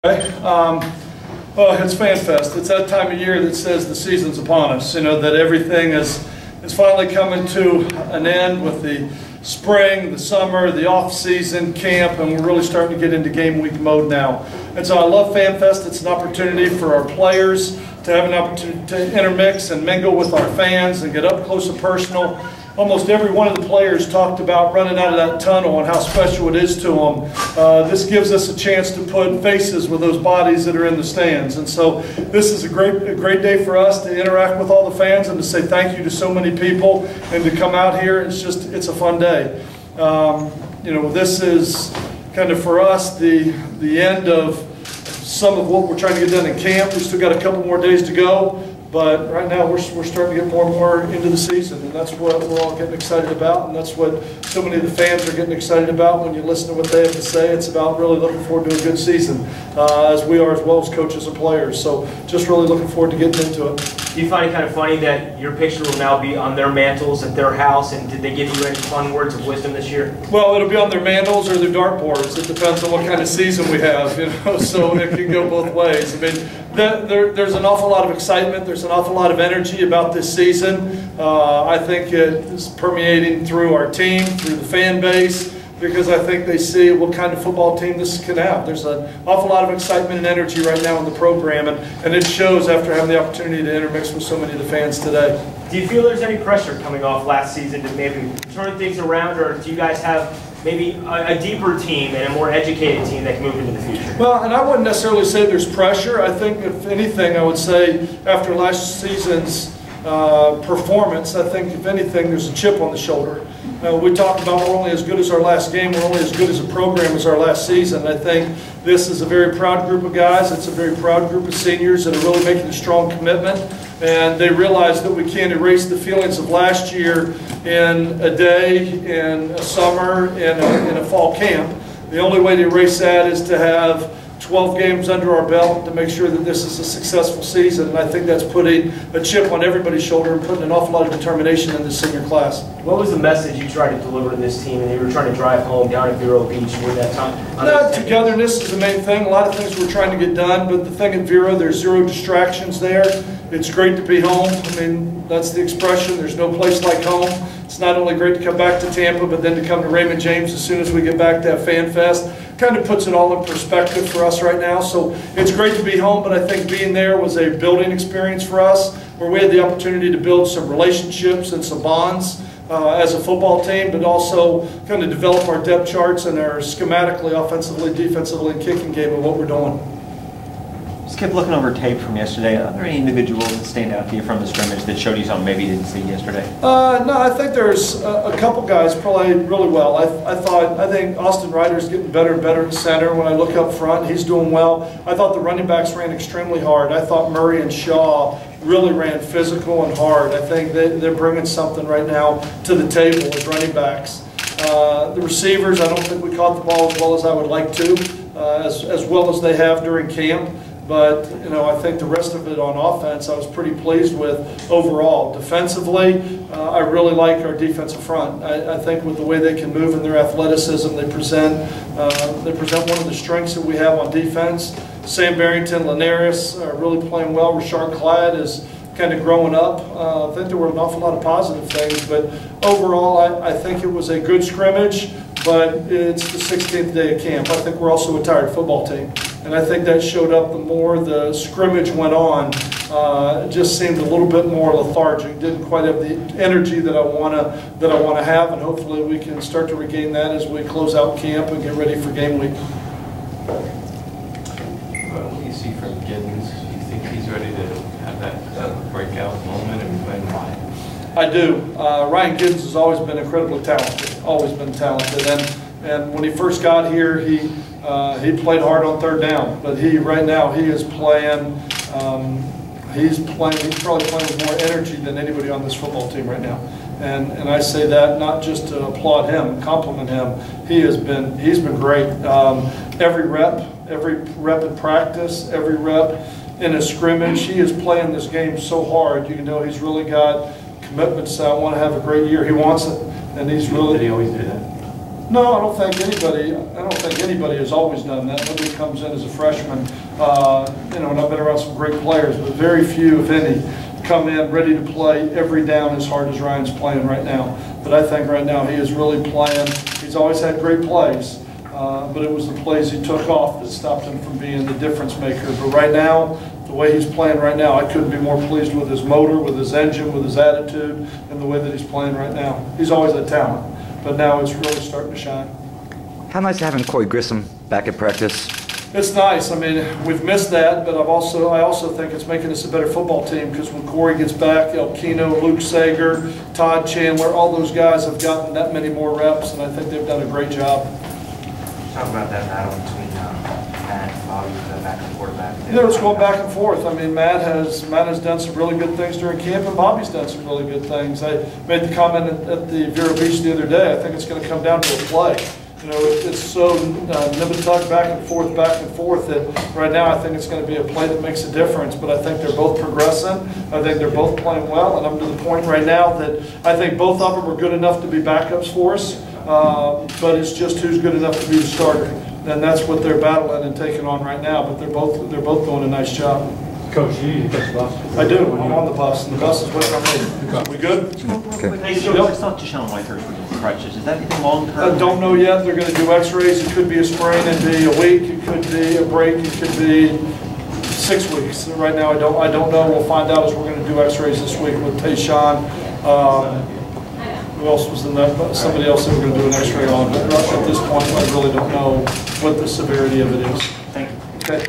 Okay. Well, it's Fan Fest. It's that time of year that says the season's upon us. You know, that everything is finally coming to an end with the spring, the summer, the off-season camp, and we're really starting to get into game week mode now. And so I love Fan Fest. It's an opportunity for our players to have an opportunity to intermix and mingle with our fans and get up close and personal. Almost every one of the players talked about running out of that tunnel and how special it is to them. This gives us a chance to put faces with those bodies that are in the stands. And so this is a great day for us to interact with all the fans and to say thank you to so many people and to come out here. It's a fun day. You know, this is kind of for us the end of some of what we're trying to get done in camp. We still got a couple more days to go. But right now we're starting to get more and more into the season, and that's what we're all getting excited about, and that's what so many of the fans are getting excited about when you listen to what they have to say. It's about really looking forward to a good season, as we are as well as coaches and players. So just really looking forward to getting into it. Do you find it kind of funny that your picture will now be on their mantles at their house, and did they give you any fun words of wisdom this year? Well, it'll be on their mantles or their dartboards. It depends on what kind of season we have, you know, so it can go both ways. I mean, there's an awful lot of excitement. There's an awful lot of energy about this season. I think it is permeating through our team, through the fan base, because I think they see what kind of football team this can have. There's an awful lot of excitement and energy right now in the program, and it shows after having the opportunity to intermix with so many of the fans today. Do you feel there's any pressure coming off last season to maybe turn things around, or do you guys have maybe a deeper team and a more educated team that can move into the future? Well, and I wouldn't necessarily say there's pressure. I think, if anything, I would say after last season's performance, I think, if anything, there's a chip on the shoulder. We talked about we're only as good as our last game, we're only as good as a program as our last season. I think this is a very proud group of guys. It's a very proud group of seniors that are really making a strong commitment, and they realize that we can't erase the feelings of last year in a day, in a summer, in a fall camp. The only way to erase that is to have 12 games under our belt to make sure that this is a successful season, and I think that's putting a chip on everybody's shoulder and putting an awful lot of determination in the senior class. What was the message you tried to deliver to this team and you were trying to drive home down at Vero Beach during that time? Togetherness is the main thing. A lot of things we're trying to get done, but the thing at Vero, there's zero distractions there. It's great to be home. I mean, that's the expression. There's no place like home. It's not only great to come back to Tampa, but then to come to Raymond James as soon as we get back to have Fan Fest. Kind of puts it all in perspective for us right now. So it's great to be home, but I think being there was a building experience for us where we had the opportunity to build some relationships and some bonds as a football team, but also kind of develop our depth charts and our schematically, offensively, defensively, and kicking game of what we're doing. Skip, looking over tape from yesterday, are there any individuals that stand out to you from the scrimmage that showed you something maybe you didn't see yesterday? No, I think there's a couple guys played really well. I think Austin Ryder's getting better and better at center. When I look up front, he's doing well. I thought the running backs ran extremely hard. I thought Murray and Shaw really ran physical and hard. I think they're bringing something right now to the table as running backs. The receivers, I don't think we caught the ball as well as I would like to, as well as they have during camp. But, you know, I think the rest of it on offense I was pretty pleased with overall. Defensively, I really like our defensive front. I think with the way they can move and their athleticism, they present one of the strengths that we have on defense. Sam Barrington, Linares are really playing well. Rashard Clyde is kind of growing up. I think there were an awful lot of positive things. But overall, I think it was a good scrimmage, but it's the 16th day of camp. I think we're also a tired football team. And I think that showed up the more the scrimmage went on. It just seemed a little bit more lethargic. Didn't quite have the energy that I want to have, and hopefully we can start to regain that as we close out camp and get ready for game week. What do you see from Giddens? Do you think he's ready to have that breakout moment and play wide? I do. Ryan Giddens has always been incredibly talented. Always been talented, and when he first got here, he played hard on third down, but right now he is playing. He's probably playing with more energy than anybody on this football team right now. And I say that not just to applaud him, compliment him. He's been great. Every rep in practice, every rep in a scrimmage, he is playing this game so hard. You can know he's really got commitment to say, I want to have a great year. He wants it, and he's really. Did he always do that? No, I don't think anybody has always done that. Nobody comes in as a freshman, you know, and I've been around some great players, but very few, if any, come in ready to play every down as hard as Ryan's playing right now. But I think right now he is really playing. He's always had great plays, but it was the plays he took off that stopped him from being the difference maker. But right now, the way he's playing right now, I couldn't be more pleased with his motor, with his engine, with his attitude, and the way that he's playing right now. He's always had talent, but now it's really starting to shine. How nice having Corey Grissom back at practice? It's nice. I mean, we've missed that, but I also think it's making us a better football team because when Corey gets back, Elkino, Luke Sager, Todd Chandler, all those guys have gotten that many more reps, and I think they've done a great job. Talk about that battle between Matt and Bobby, the back and quarterback. Yeah, it's going back and forth. I mean, Matt has done some really good things during camp, and Bobby's done some really good things. I made the comment at the Vero Beach the other day. I think it's going to come down to a play. You know, it's so nip-and-tuck back and forth that right now I think it's going to be a play that makes a difference. But I think they're both progressing. I think they're both playing well, and I'm to the point right now that I think both of them are good enough to be backups for us. But it's just who's good enough to be the starter, and that's what they're battling and taking on right now. But they're both doing a nice job. Coach, you catch the bus? I do. I'm on the bus, and the bus is waiting on me. We good? Hey, so I thought Deshaun Whitehurst was in crutches. Is that anything long-term? I don't know yet. They're going to do x-rays. It could be a sprain and be a week. It could be a break. It could be 6 weeks. Right now, I don't know. We'll find out as we're going to do x-rays this week with Tayshawn. Who else was in that? Somebody else that we're going to do an x-ray on. But at this point, I really don't know what the severity of it is. Thank you. Okay.